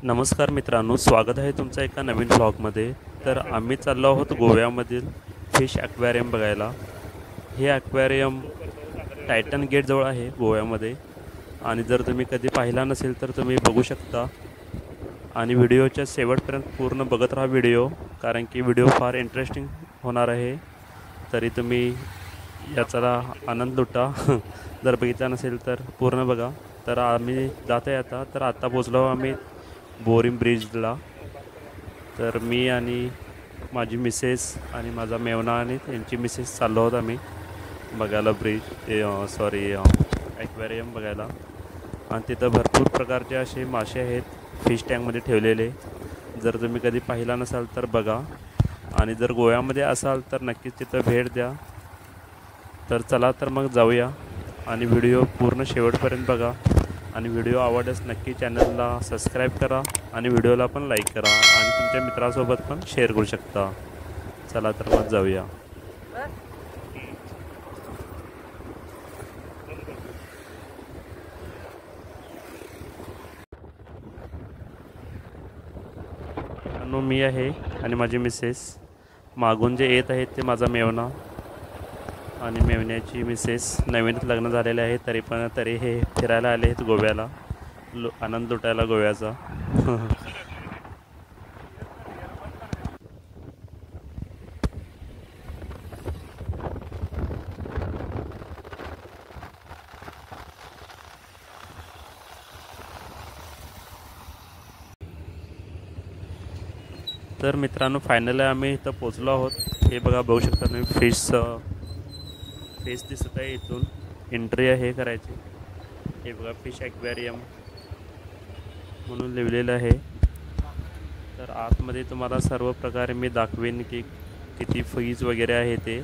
नमस्कार मित्रांनो, स्वागत आहे तुमचं एका नवीन व्लॉगमध्ये. तर आम्ही चाललो आहोत गोव्यामधील फिश ॲक्वेरियम बघायला. हे ॲक्वेरियम टायटन गेटजवळ आहे गोव्यामध्ये. आणि जर तुम्ही कधी पाहिला नसेल तर तुम्ही बघू शकता. आणि व्हिडिओच्या शेवटपर्यंत पूर्ण बघत राहा व्हिडिओ, कारण की व्हिडिओ फार इंटरेस्टिंग होणार आहे. तरी तुम्ही याचा आनंद लुटा. जर बघितला नसेल तर पूर्ण बघा. तर आम्ही जात आहे आता पोचलो आम्ही बोरिंग ब्रिजला. तर मी आणि माझी मिसेस आणि माझा मेवना आणि त्यांची मिसेस चाललो आहोत आम्ही बघायला ॲक्वेरियम बघायला. आणि तिथं भरपूर प्रकारचे असे मासे आहेत फिश टँकमध्ये ठेवलेले. जर तुम्ही कधी पाहिला नसाल तर बघा. आणि जर गोव्यामध्ये असाल तर नक्कीच तिथं भेट द्या. तर चला तर मग जाऊया आणि व्हिडिओ पूर्ण शेवटपर्यंत बघा. आणि व्हिडिओ आवडल्यास नक्की चॅनलला सबस्क्राईब करा आणि व्हिडिओला पण लाईक करा आणि तुमच्या मित्रासोबत पण शेअर करू शकता. चला तर मग जाऊया. मी आहे आणि माझी मिसेस. मागून जे येत आहेत ते माझा मेवना आणि मेवण्याची मिसेस. नवीनच लग्न झालेले आहे तरी हे फिरायला आले आहेत गोव्याला, आनंद लुटायला गोव्याचा. तर मित्रांनो, फायनली आम्ही इथं पोचलो आहोत. हे बघू शकता तुम्ही फिश दिसत आहे. इथून एंट्री आहे करायची. हे बघा, फिश ॲक्वेरियम म्हणून लिहिलेलं आहे. तर आतमध्ये तुम्हाला सर्व प्रकारे मी दाखवेन की किती फीज वगैरे आहे ते.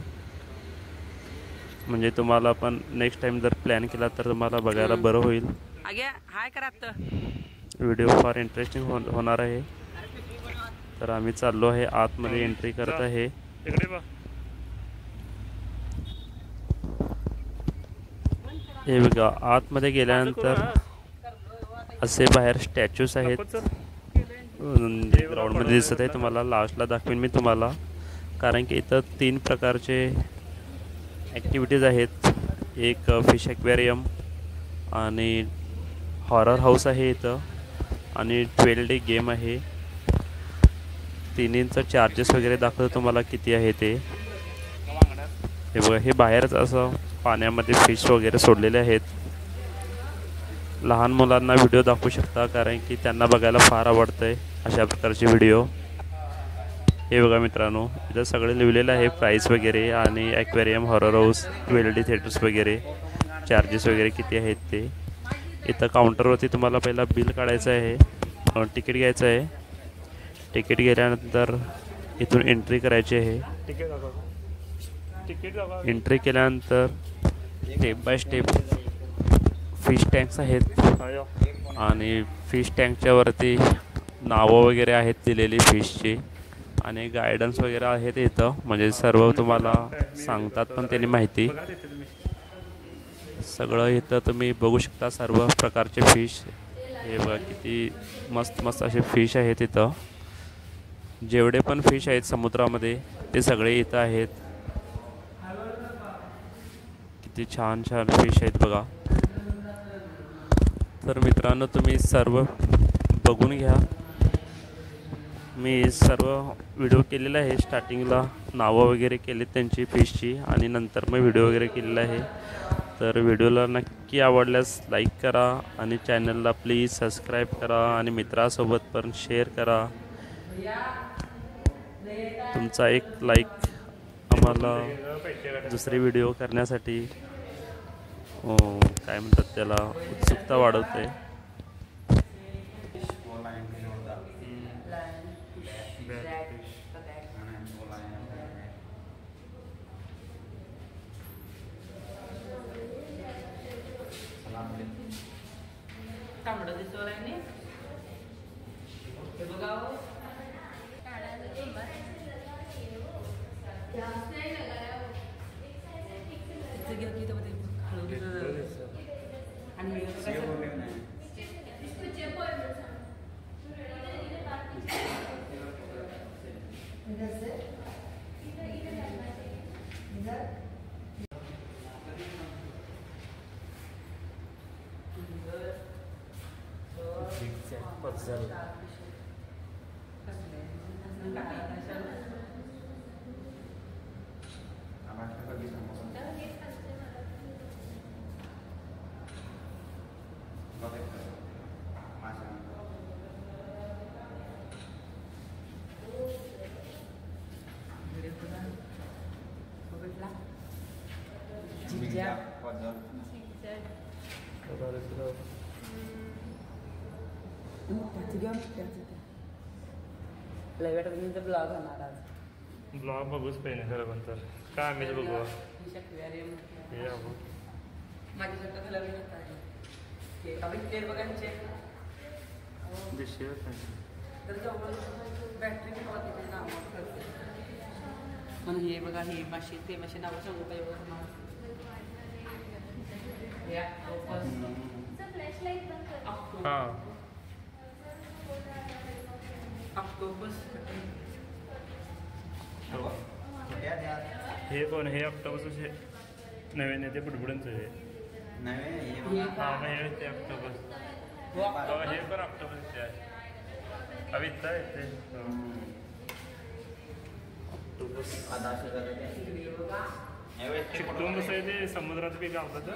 म्हणजे तुम्हाला पण नेक्स्ट टाइम जर प्लॅन केला तर तुम्हाला बघायला बरं होईल. व्हिडिओ फार इंटरेस्टिंग होणार आहे. तर आम्ही चाललो आहे आतमध्ये, एंट्री करत आहे. हे बघा, आतमध्ये गेल्यानंतर असे बाहेर स्टॅच्यूज आहेत. ग्राउंडमध्ये दिसत आहे तुम्हाला. लास्टला दाखवेन मी तुम्हाला, कारण की इथं 3 प्रकारचे ॲक्टिव्हिटीज आहेत. एक फिश ॲक्वेरियम आणि हॉरर हाऊस आहे इथं, आणि 12 डे गेम आहे. तिन्हींचं चार्जेस वगैरे दाखवतो तुम्हाला किती आहे ते. हे बघा, हे बाहेरच असं पाण्यामध्ये फिश वगैरे सोडलेले आहेत. लहान मुलांना व्हिडिओ दाखवू शकता, कारण की त्यांना बघायला फार आवडतं आहे अशा प्रकारचे व्हिडिओ. हे बघा मित्रांनो, इथं सगळे लिहिलेलं आहे प्राईस वगैरे, आणि aquarium, horror house, 12 day theatres वगैरे, चार्जेस वगैरे किती आहेत ते. इथं काउंटरवरती तुम्हाला पहिला बिल काढायचं आहे, तिकीट घ्यायचं आहे. तिकीट गेल्यानंतर इथून एंट्री करायची आहे. एंट्री केल्यानंतर step by step fish tanks आहेत, आणि फिश टँकच्या वरती नावं वगैरे आहेत दिलेली फिशची, आणि गायडन्स वगैरे आहेत इथं. म्हणजे सर्व तुम्हाला सांगतात पण त्यांनी माहिती. सगळं इथं तुम्ही बघू शकता, सर्व प्रकारचे फिश. हे बघा, किती मस्त मस्त असे फिश आहेत इथं. जेवढे पण फिश आहेत समुद्रामध्ये ते सगळे इथं आहेत. किती छान छान फिश आहेत बघा. तर मित्रांनो, तुम्ही सर्व बघून घ्या. मी सर्व व्हिडिओ केलेला आहे. स्टार्टिंगला नावं वगैरे केली त्यांची फिशची, आणि नंतर मग व्हिडिओ वगैरे केलेला आहे. तर व्हिडिओला नक्की आवडल्यास लाईक करा, आणि चॅनलला प्लीज सबस्क्राईब करा, आणि मित्रासोबत पण शेअर करा. तुमचा एक लाईक आम्हाला दुसरे व्हिडिओ करण्यासाठी काय म्हणतात त्याला, उत्सुकता वाढवते. पझल ब्लॉग होणार आज. ब्लॉग बघूच पाहिजे खरं पण तर काय आम्हीच बघू हे बघू माझ्यासारखं कलर बघा दिसते तर बॅटरी म्हणून हे बघा हे मशीन ते मशीन नाव सांगू पाहिजे हां ऑक्टोपस हे कोण हे ऑक्टोपस नवीन आहे ते बुडबुडांचं हे हां मग हे ते ऑक्टोपस हे पण ऑक्टोपसचे आहे अवित्ता आहे ते ऑक्टोपस चिकटून कसं आहे ते समुद्रात बी गावतात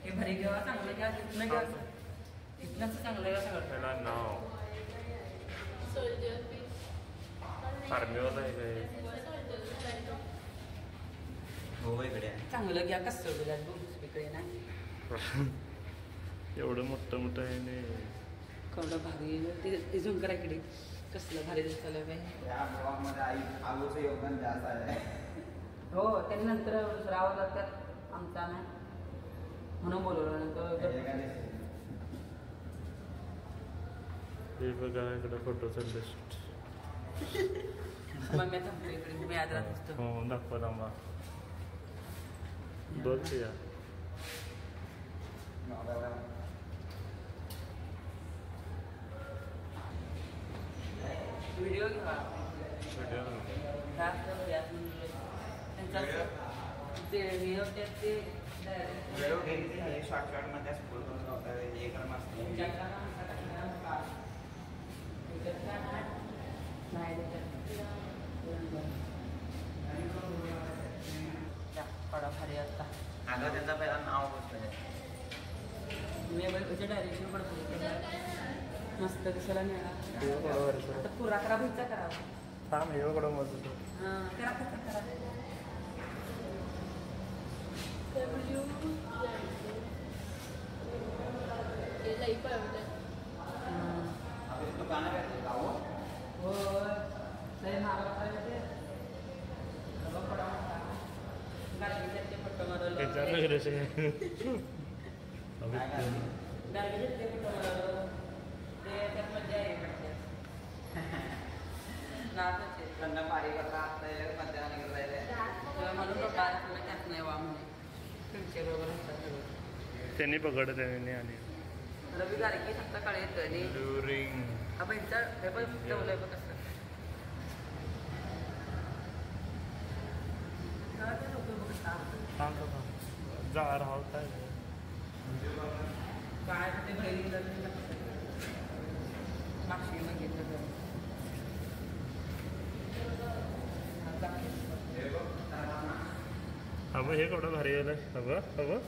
हे भरी घेवा चांगलं घ्या तिथनं घ्या तिथनंच चांगलं घ्या सगळं त्याला नाव फार्मीवाला आहे काय चांगलं घ्या कसं दुसरीकडे नाही एवढं मोठं मोठं आहे नाही केवढं भारी ते झुम करा इकडे कसलं भारी दिसलं योगदान जास्त आहे. हो त्यांनी नंतर दुसरा आवाज लागतात आमचा नाही म्हणून बोलवलं नंतर हे बघा इकडं फोटोचं लिस्ट मग मी थांबतो इकडे मी आदरात असतो हो दाखवा थांबा बघ या व्हिडिओ घ्या व्हिडिओ ते व्हिडिओ ते शॉर्टकटमध्ये स्कूल हे क्रम असते थोडा भारी असता अगं त्यांचा पहिला नाव बसतं मी त्याच्या डायरेक्शन पडतो मस्त दिसायला मिळाला आता पुरा खराब व्हायचा करावा थांब हे बघा मस्त हां करा करा करा दुकानं भेटते का हो? हो ते नारळाचे गाडीचे फोटो मारवलं विचारलं गेलं गाडीचे फोटो मारवलं ते त्यात मजा आहे नाचाचे त्यांना पारी करता मध्याला निघत राहिले म्हणून तो काय त्यात नाही वा म्हणे तुमचे बरोबर त्यांनी पकडलं त्यांनी आणि रवी गाडगी सकाळी येतं आणि ड्युरिंग आपण हे पण ठेवलंय बघ कसं जा राहू काय काय ते बहिणीला मागशी मग घेतलं हवं हे केवढं भारी आलं हवं हवं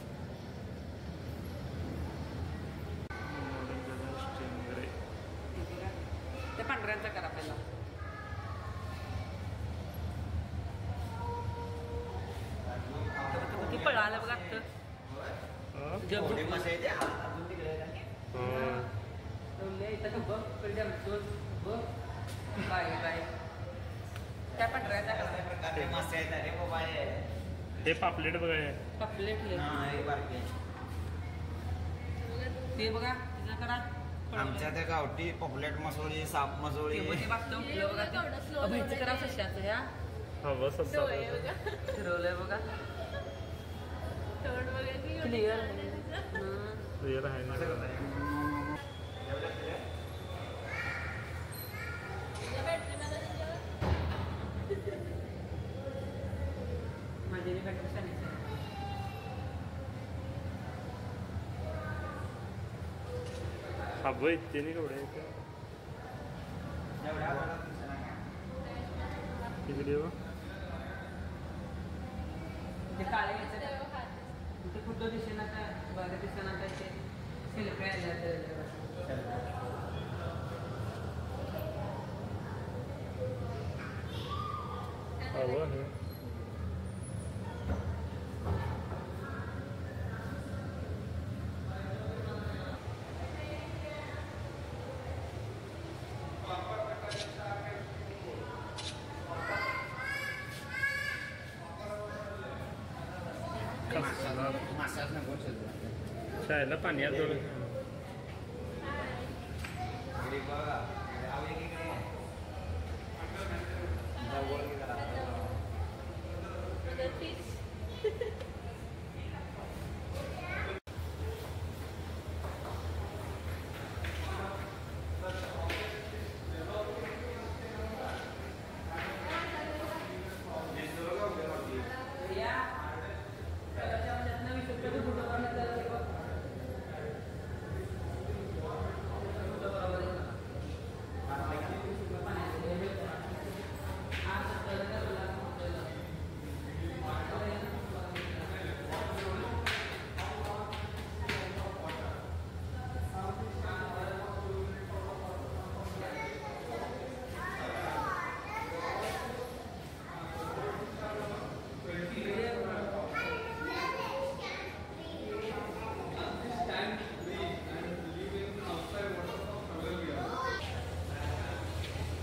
ते पांढऱ्यांचा करा पहिला ती पळालं बघ आता बघ बाय बाय त्या पांढऱ्याचा हे पापलेट बघा पापलेट ते बघा तिचं करा आमच्या त्या गावठी पॉपलेट मसोळी साप मसोळी भाईचं करा सश्याचं ह्या हवं सस्ता फिरवलंय बघा क्लिअर क्लिअर आहे ना माझे बॅटरी हा बघ त्याने केवढे तिकडे ते काळे ते कुठं दिसेना काय बघा दिसेना काय ते सेल्फी आल्या शाळेला पाणी आहे थोडं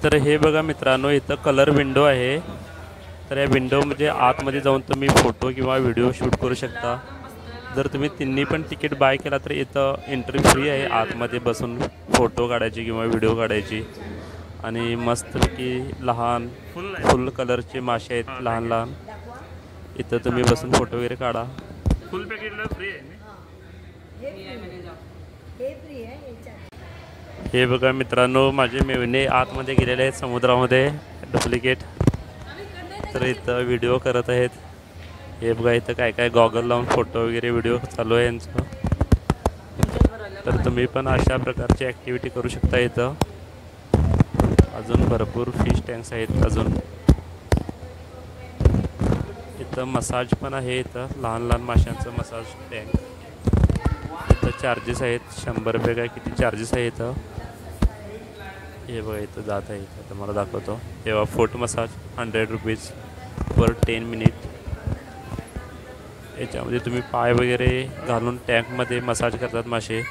तर हे बघा मित्रांनो इथं कलर विंडो आहे तर या विंडोमध्ये आतमध्ये जाऊन तुम्ही फोटो किंवा व्हिडिओ शूट करू शकता जर तुम्ही तिन्ही पण तिकीट बाय केला तर इथं एंट्री फ्री आहे आतमध्ये बसून फोटो काढायची किंवा व्हिडिओ काढायची आणि मस्तपैकी लहान फुल कलरचे मासे आहेत लहान लहान इथं तुम्ही बसून फोटो वगैरे काढा फुल पॅकेटला फ्री आहे हे बघा मित्रांनो माझे मेवणे आतमध्ये गेलेले आहेत समुद्रामध्ये डुप्लिकेट तर इथं व्हिडिओ करत आहेत हे बघा इथं काय काय गॉगल लावून फोटो वगैरे व्हिडिओ चालू आहे यांचं तर तुम्ही पण अशा प्रकारची ॲक्टिव्हिटी करू शकता इथं अजून भरपूर फिश टँक्स आहेत अजून इथं मसाज पण आहे इथं लहान लहान माशांचं मसाज टँक इथं चार्जेस आहेत 100 रुपये काय किती चार्जेस आहे इथं हे बघा इथं जात आहे इथं तुम्हाला दाखवतो तेव्हा foot massage 100 rupees per 10 minute याच्यामध्ये तुम्ही पाय वगैरे घालून टँकमध्ये मसाज करतात मासे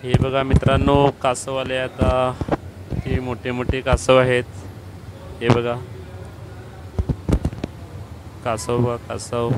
हे बघा मित्रांनो कासववाले आता ते मोठे मोठे कासव आहेत हे बघा कासव बघा कासव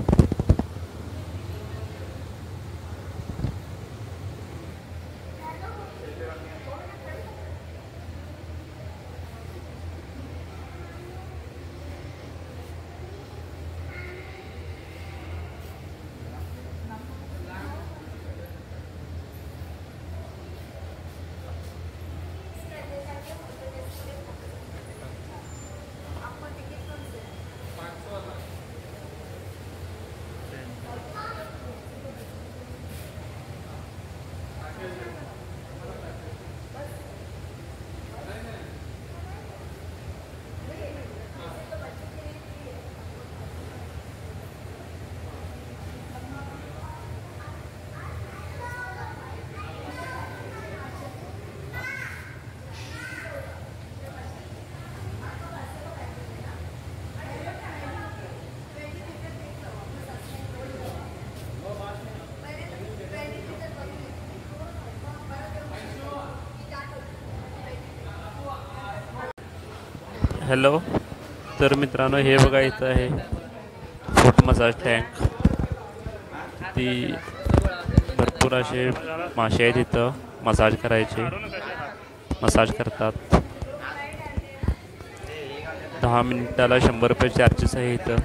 हॅलो तर मित्रांनो हे बघा इथं आहे फूट मसाज टँक वरती भरपूर असे मासे आहेत इथं मसाज करायचे. मसाज करतात. 10 मिनिटाला 100 रुपये चार्जेस आहे इथं.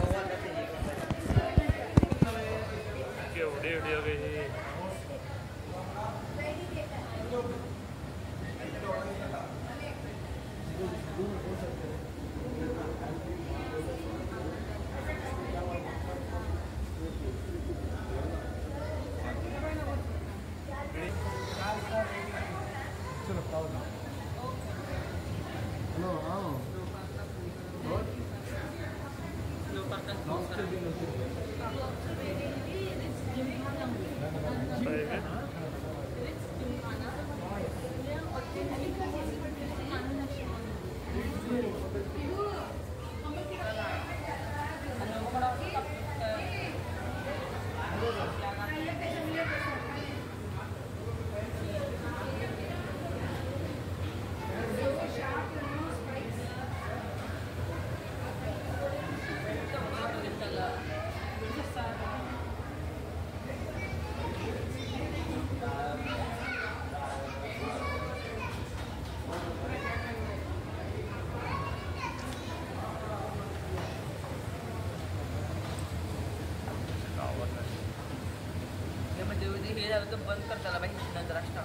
हे झालं तर बंद करताना पाहिजे नंतर असता.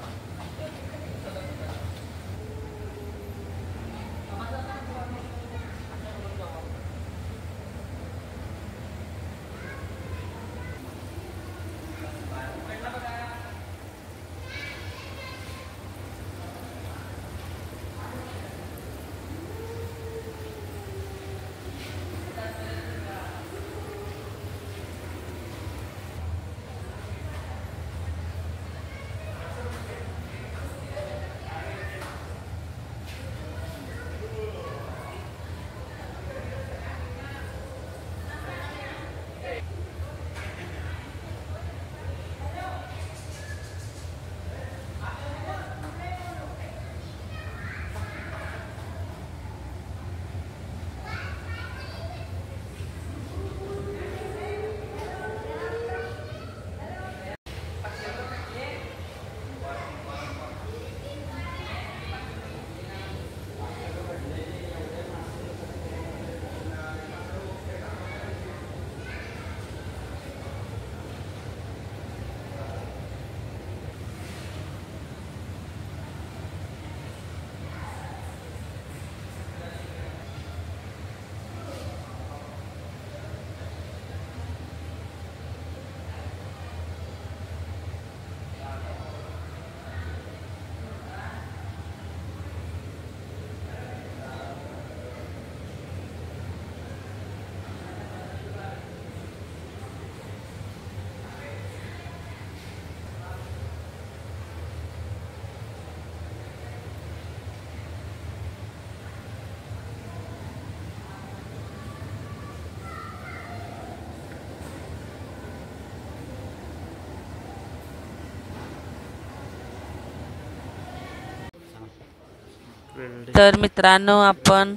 तर मित्रांनो आपण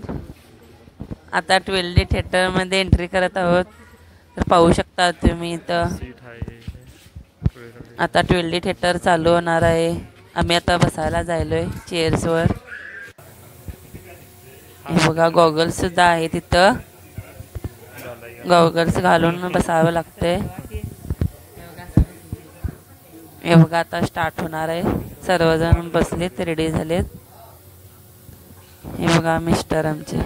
आता 12D थिएटरमध्ये एंट्री करत आहोत. तर पाहू शकता तुम्ही इथं आता 12D थिएटर चालू होणार आहे. आम्ही आता बसायला जायलोय चेअर्सवर. हे बघा गॉगल्स सुद्धा आहे तिथं. गॉगल्स घालून बसावं लागतंय. हे बघा आता स्टार्ट होणार आहे. सर्वजण बसलेत रेडी झालेत. हे बघा मिस्टर आमचे.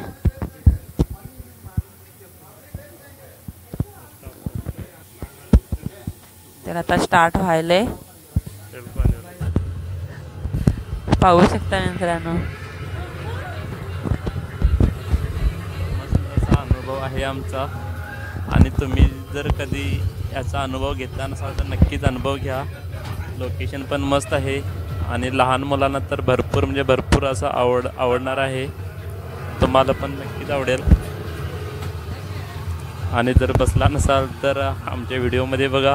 तर आता स्टार्ट व्हायलंय. पाहू शकता मित्रांनो. मस्त असा अनुभव आहे आमचा. आणि तुम्ही जर कधी याचा अनुभव घेतला नसाल तर नक्कीच अनुभव घ्या. लोकेशन पण मस्त आहे आणि लहान मुलांना तर भरपूर म्हणजे भरपूर असं आवडणार आहे. तुम्हाला पण नक्कीच आवडेल. आणि जर बसला नसाल तर आमच्या व्हिडिओमध्ये बघा.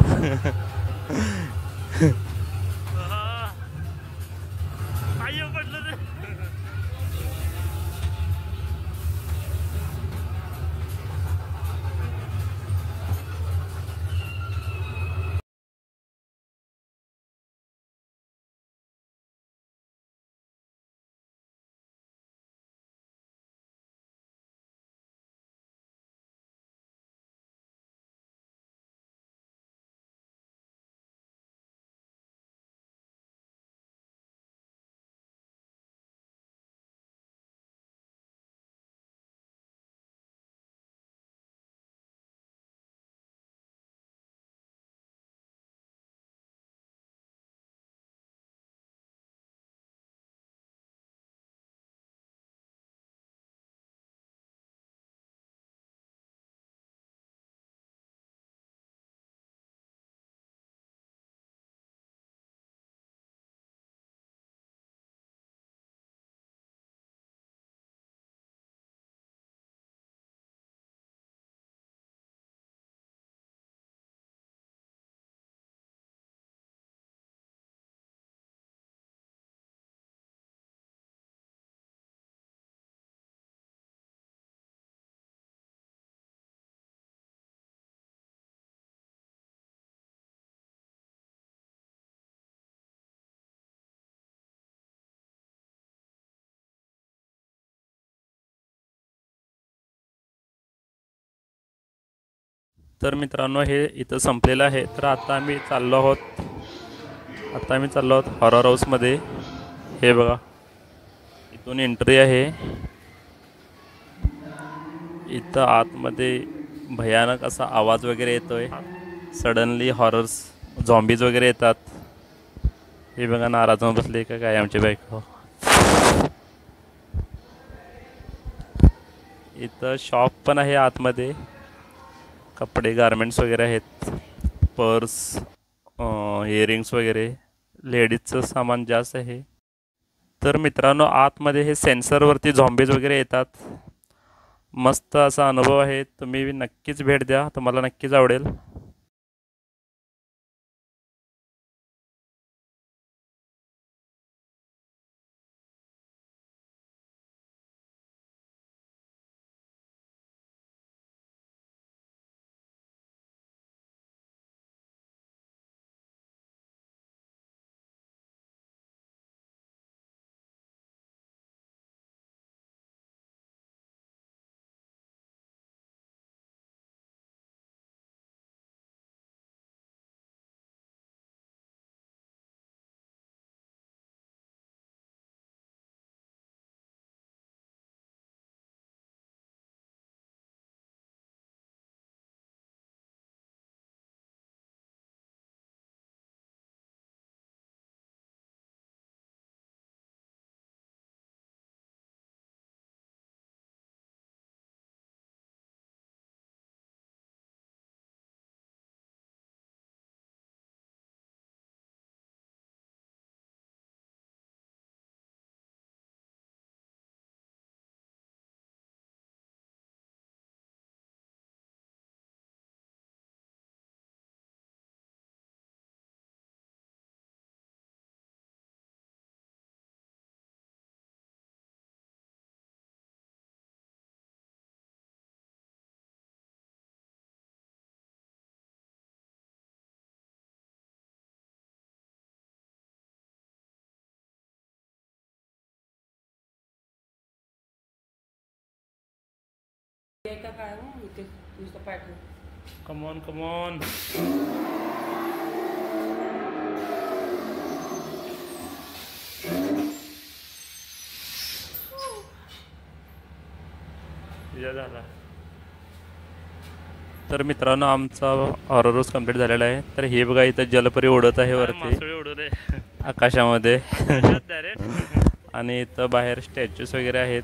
तर मित्रांनो हे इथं संपलेलं आहे. तर आता आम्ही चाललो आहोत हॉरर हाऊसमध्ये. हे बघा इथून एंट्री आहे. इथं आतमध्ये भयानक असा आवाज वगैरे येतोय. सडनली हॉरर्स झॉम्बीज वगैरे येतात. हे बघा नाराज होऊन बसले का काय आमचे बायको. इथं शॉप पण आहे आतमध्ये. कपडे गारमेंट्स वगैरे आहेत. पर्स इयरिंग्स वगैरे लेडीजचं सामान जास्त आहे. तर मित्रांनो आतमध्ये हे सेन्सरवरती झॉम्बीज वगैरे येतात. मस्त असा अनुभव आहे. तुम्ही नक्कीच भेट द्या. तुम्हाला नक्कीच आवडेल. Come on come on. झाला. तर मित्रांनो आमचा हॉरर हाऊस कंप्लीट झालेला आहे. तर हे बघा इथं जलपरी उडत आहे वरती आकाशामध्ये. आणि इथं बाहेर स्टॅच्यूज वगैरे आहेत.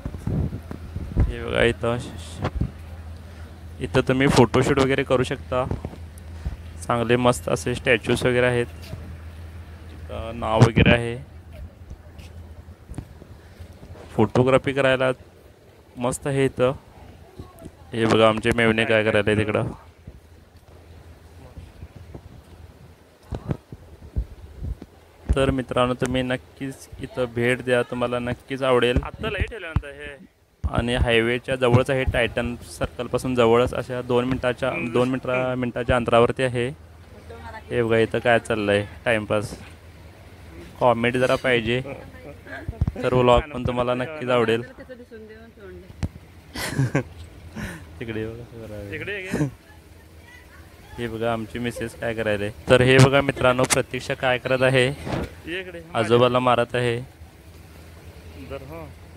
हे बघा इथं तुम्ही फोटोशूट वगैरे करू शकता. चांगले मस्त असे स्टॅच्यूज वगैरे आहेत. इथं नाव वगैरे आहे. फोटोग्राफी करायला मस्त आहे इथं. हे बघा आमचे मेवणे काय करायला तिकडं. तर मित्रांनो तुम्ही नक्कीच इथं भेट द्या. तुम्हाला नक्कीच आवडेल. आता लाईट ठेवल्यानंतर हे आणि हायवेच्या जवळच आहे. टायटन सर्कलपासून जवळच अशा 2 मिनटाच्या अंतरावरती आहे. हे बघा इथं काय चाललं आहे टाईमपास. कॉमेडी जरा पाहिजे तर व्लॉग पण तुम्हाला नक्कीच आवडेल. तिकडे हे बघा आमची मिसेस काय करायला. तर हे बघा मित्रांनो प्रतीक्षा काय करत आहे. आजोबाला मारत आहे.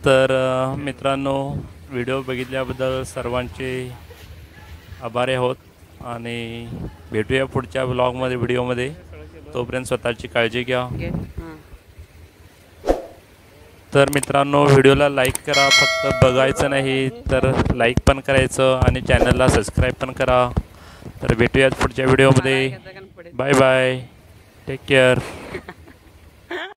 तर मित्रांनो व्हिडिओ बघितल्याबद्दल सर्वांचे आभारी आहोत. आणि भेटूया पुढच्या व्हिडिओमध्ये. तोपर्यंत स्वतःची काळजी घ्या. तर मित्रांनो व्हिडिओला लाईक करा. फक्त बघायचं नाही तर लाईक पण करायचं आणि चॅनलला सबस्क्राईब पण करा. तर भेटूयात पुढच्या व्हिडिओमध्ये. Bye bye. Take care.